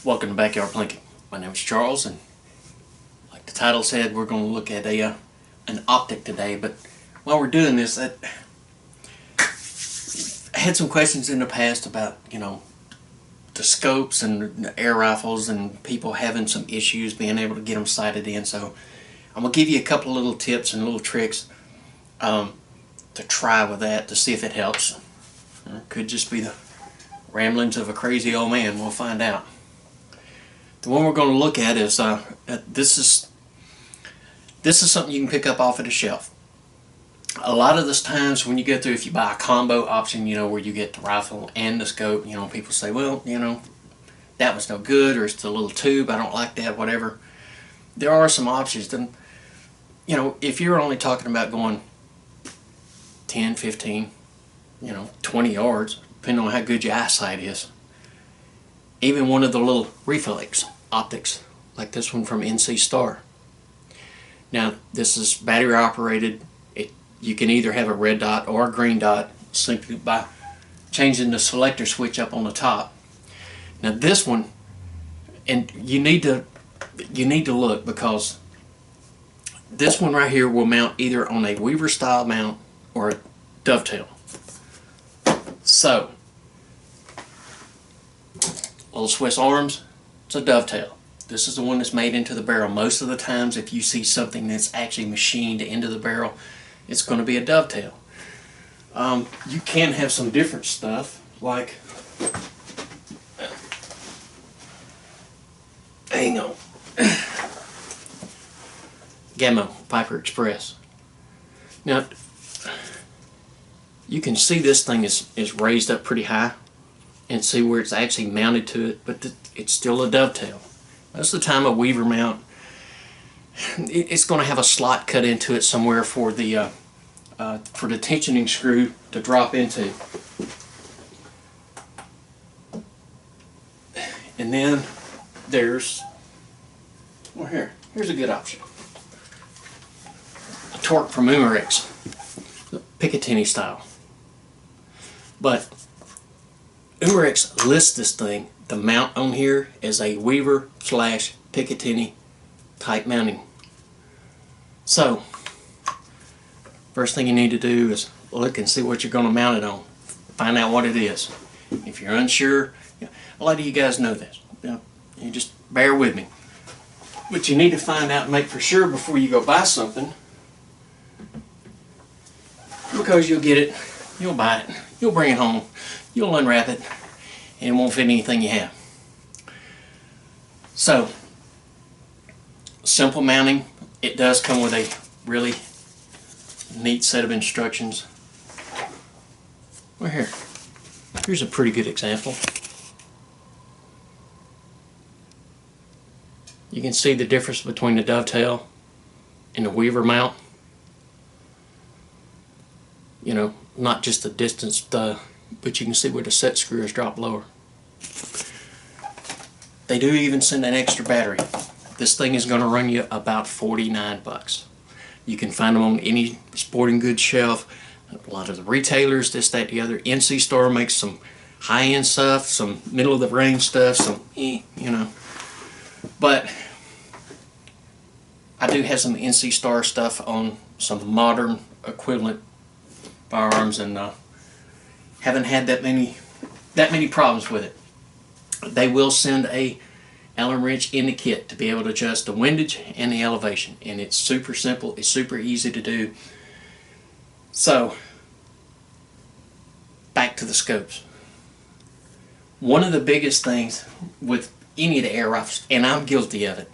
Welcome to Backyard Plinking. My name is Charles, and like the title said, we're going to look at an optic today. But while we're doing this, I had some questions in the past about, the scopes and the air rifles and people having some issues being able to get them sighted in. So I'm going to give you a couple of little tips and little tricks to try with that to see if it helps. It could just be the ramblings of a crazy old man. We'll find out. The one we're going to look at is this is something you can pick up off of the shelf. A lot of the times when you go through, if you buy a combo option, where you get the rifle and the scope, people say, well, that was no good, or it's a little tube, I don't like that, whatever. There are some options. Then, if you're only talking about going 10, 15, 20 yards, depending on how good your eyesight is. Even one of the little Reflex optics, like this one from NC Star. Now, this is battery operated. You can either have a red dot or a green dot simply by changing the selector switch up on the top. Now this one, and you need to look, because this one right here will mount either on a Weaver style mount or a dovetail. So, little Swiss arms, it's a dovetail. This is the one that's made into the barrel. Most of the times if you see something that's actually machined into the barrel, it's going to be a dovetail. You can have some different stuff, like, hang on, Gamma Piper Express. Now, you can see this thing is raised up pretty high, and see where it's actually mounted to it, but it's still a dovetail. Most of the time a Weaver mount, it's going to have a slot cut into it somewhere for the tensioning screw to drop into. And then there's, well, here's a good option. A Torque from Umarex, Picatinny style. But Umarex lists this thing, the mount on here, as a Weaver / Picatinny type mounting. So, first thing you need to do is look and see what you're going to mount it on. Find out what it is. If you're unsure, a lot of you guys know this. You just bear with me. But you need to find out and make for sure before you go buy something. Because you'll get it, you'll buy it, you'll bring it home, you'll unwrap it, and it won't fit anything you have. So, simple mounting. It does come with a really neat set of instructions. Well, here's a pretty good example. You can see the difference between the dovetail and the Weaver mount. Not just the distance, but you can see where the set screw is dropped lower. They do even send an extra battery. This thing is going to run you about 49 bucks. You can find them on any sporting goods shelf. A lot of the retailers, this, that, the other. NC Star makes some high-end stuff, some middle-of-the-range stuff, some But I do have some NC Star stuff on some modern equivalent firearms, and haven't had that many problems with it. They will send a Allen wrench in the kit to be able to adjust the windage and the elevation, and it's super simple, it's super easy to do. So, back to the scopes. One of the biggest things with any of the air rifles, and I'm guilty of it,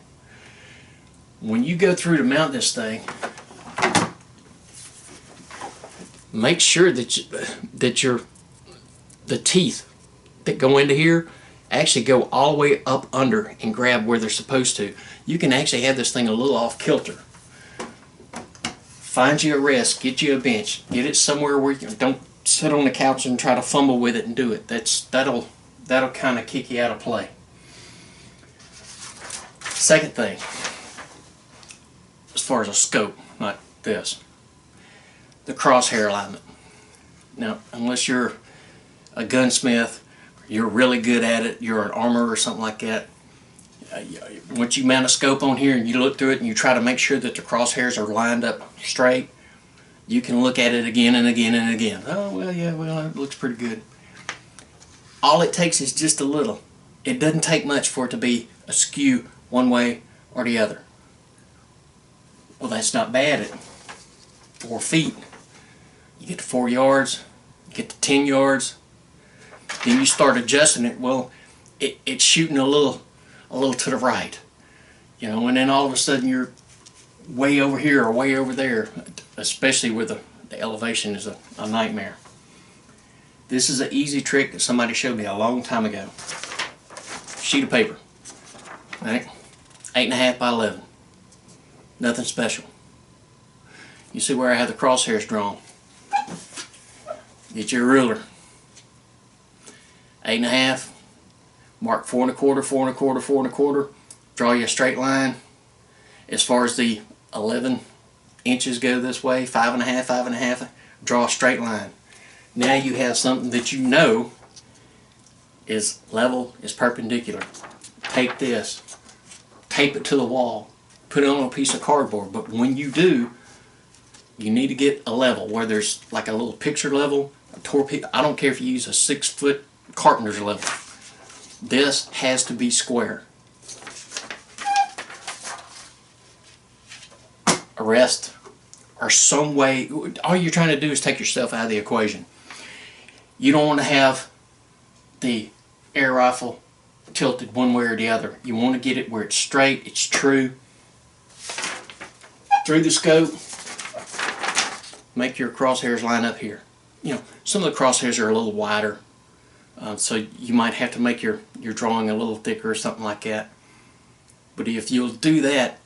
when you go through to mount this thing, make sure that the teeth that go into here actually go all the way up under and grab where they're supposed to. You can actually have this thing a little off kilter. Find you a rest, get you a bench, get it somewhere where you don't sit on the couch and try to fumble with it and do it. That'll kind of kick you out of play. Second thing, as far as a scope, not this, the crosshair alignment. Now, unless you're a gunsmith, you're really good at it, you're an armor or something like that, Once you mount a scope on here and you look through it and you try to make sure that the crosshairs are lined up straight, you can look at it again and again and again. Oh, well, yeah, well, it looks pretty good. All it takes is just a little. It doesn't take much for it to be askew one way or the other. Well, that's not bad at 4 feet. You get to 4 yards, you get to 10 yards, then you start adjusting it. Well, it's shooting a little to the right, you know, and then all of a sudden you're way over here or way over there, especially where the elevation is a nightmare. This is an easy trick that somebody showed me a long time ago. Sheet of paper, right? 8.5 by 11. Nothing special. You see where I have the crosshairs drawn. Get your ruler. 8.5. Mark 4 1/4, 4 1/4, 4 1/4. Draw you a straight line. As far as the 11 inches go this way, 5.5, 5.5. Draw a straight line. Now you have something that you know is level, is perpendicular. Take this, tape it to the wall, put it on a piece of cardboard. But when you do, you need to get a level where there's like a little picture level, a torpedo. I don't care if you use a 6-foot carpenter's level. This has to be square. A rest or some way. All you're trying to do is take yourself out of the equation. You don't want to have the air rifle tilted one way or the other. You want to get it where it's straight, it's true. Through the scope, make your crosshairs line up here. You know, some of the crosshairs are a little wider, so you might have to make your drawing a little thicker or something like that. But if you'll do that,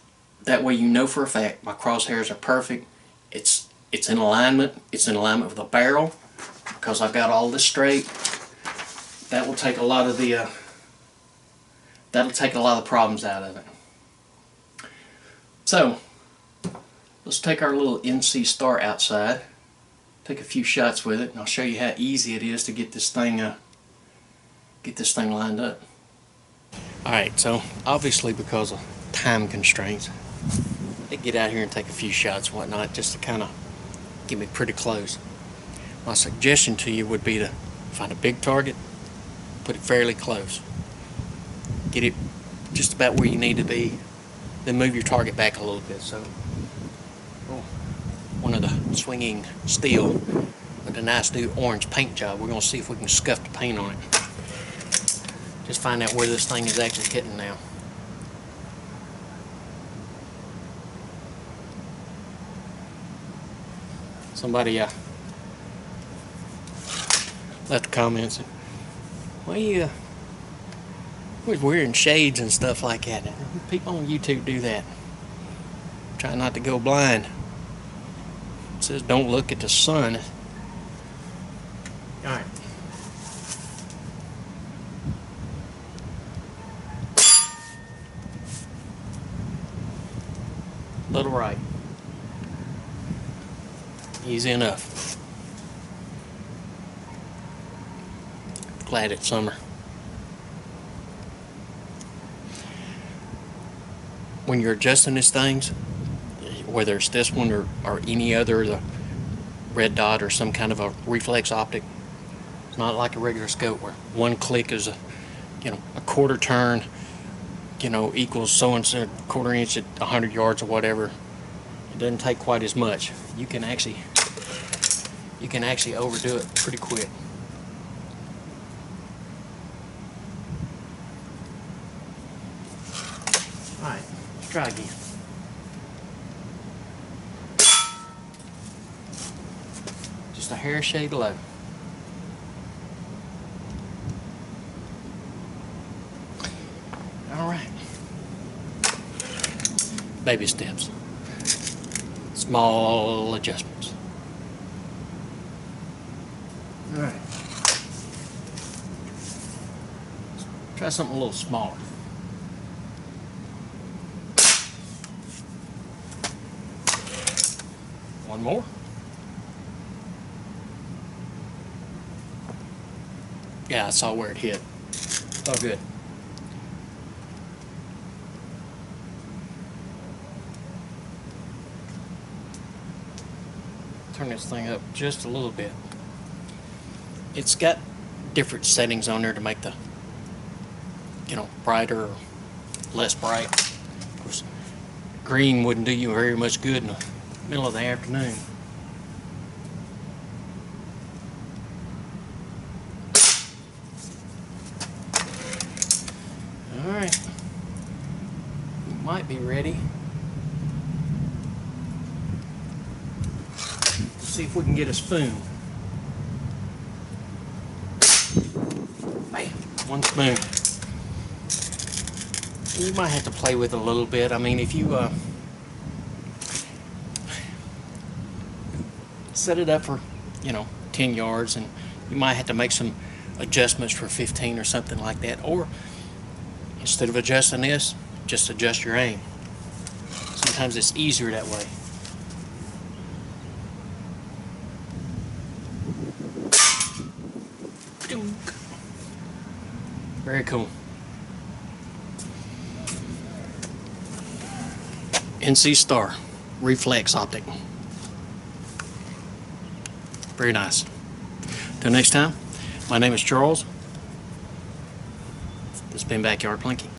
that way you know for a fact my crosshairs are perfect. It's in alignment. It's in alignment with the barrel because I've got all this straight. That will take a lot of the problems out of it. So let's take our little NC Star outside, take a few shots with it, and I'll show you how easy it is to get this thing lined up. Alright, so obviously because of time constraints, I get out here and take a few shots and whatnot just to kind of get me pretty close. My suggestion to you would be to find a big target, put it fairly close, get it just about where you need to be, then move your target back a little bit. So one of the swinging steel with a nice new orange paint job. We're going to see if we can scuff the paint on it. Just find out where this thing is actually hitting now. Somebody left a comment saying, "Well, you was wearing shades and stuff like that." People on YouTube do that. Try not to go blind. It says don't look at the sun. Alright. Little right. Easy enough. Glad it's summer. When you're adjusting these things, whether it's this one or any other, the red dot or some kind of a reflex optic, it's not like a regular scope where one click is a quarter turn, equals so and so, quarter inch at 100 yards or whatever. It doesn't take quite as much. You can actually overdo it pretty quick. Alright, let's try again. Just a hair shade low. Alright. Baby steps. Small adjustments. Alright. Try something a little smaller. One more. Yeah, I saw where it hit. Oh, good. turn this thing up just a little bit. It's got different settings on there to make the, brighter or less bright. Of course, green wouldn't do you very much good in the middle of the afternoon. Alright, might be ready. Let's see if we can get a spoon. Bam, one spoon. You might have to play with it a little bit. I mean, if you set it up for 10 yards, and you might have to make some adjustments for 15 or something like that, or instead of adjusting this, just adjust your aim. Sometimes it's easier that way. Very cool. NC Star Reflex Optic. Very nice. Till next time, my name is Charles. This has been Backyard Plinking.